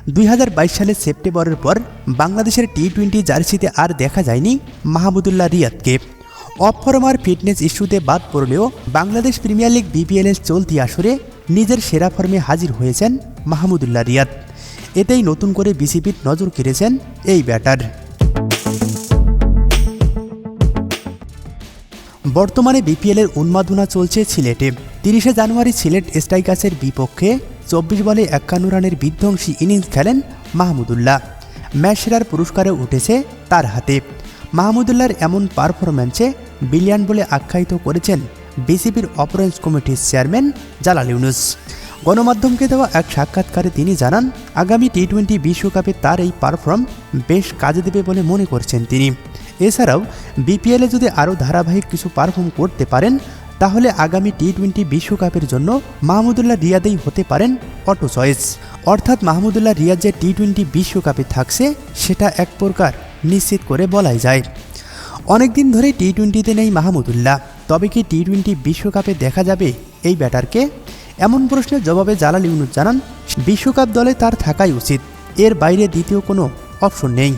2022 সালের সেপ্টেম্বরের পর বাংলাদেশের টি-20 জার্সিতে আর দেখা যায়নি মাহমুদুল্লাহ রিয়াদকে। অফ ফর্ম আর ফিটনেস ইস্যুতে বাদ পড়লেও বাংলাদেশ প্রিমিয়ার লিগ বিপিএলের চলতি আসরে নিজের সেরা ফর্মে হাজির হয়েছেন মাহমুদুল্লাহ রিয়াদ। এতেই নতুন করে বিসিবির নজর কেড়েছেন এই ব্যাটার। বর্তমানে বিপিএলের উন্মাদনা চলছে সিলেটে। 30 জানুয়ারি সিলেট স্ট্রাইকার্সের বিপক্ষে 24 বলে 51 রানের বিধ্বংসী ইনিংস খেলেন মাহমুদুল্লাহ। ম্যাচ সেরার পুরস্কারও উঠেছে তার হাতে। মাহমুদুল্লাহর এমন পারফরম্যান্সে ব্রিলিয়ান্ট বলে আখ্যায়িত করেছেন বিসিবির অপারেশনস কমিটির চেয়ারম্যান জালাল ইউনুস। গণমাধ্যমকে দেওয়া এক সাক্ষাৎকারে তিনি জানান, আগামী টি-20 বিশ্বকাপে তার এই পারফর্ম বেশ কাজে দেবে বলে মনে করছেন তিনি। এছাড়াও বিপিএলে যদি আরও ধারাবাহিক কিছু পারফর্ম করতে পারেন তাহলে আগামী টি-20 বিশ্বকাপের জন্য মাহমুদুল্লাহ রিয়াদেই হতে পারেন অটো চয়েস। অর্থাৎ মাহমুদুল্লাহ রিয়াদ যে টি-20 বিশ্বকাপে থাকছে সেটা এক প্রকার নিশ্চিত করে বলাই যায়। অনেকদিন ধরেই টি-20তে নেই মাহমুদুল্লাহ, তবে কি টি-20 বিশ্বকাপে দেখা যাবে এই ব্যাটারকে? এমন প্রশ্নের জবাবে জালাল ইউনুস জানান, বিশ্বকাপ দলে তার থাকাই উচিত, এর বাইরে দ্বিতীয় কোনো অপশন নেই।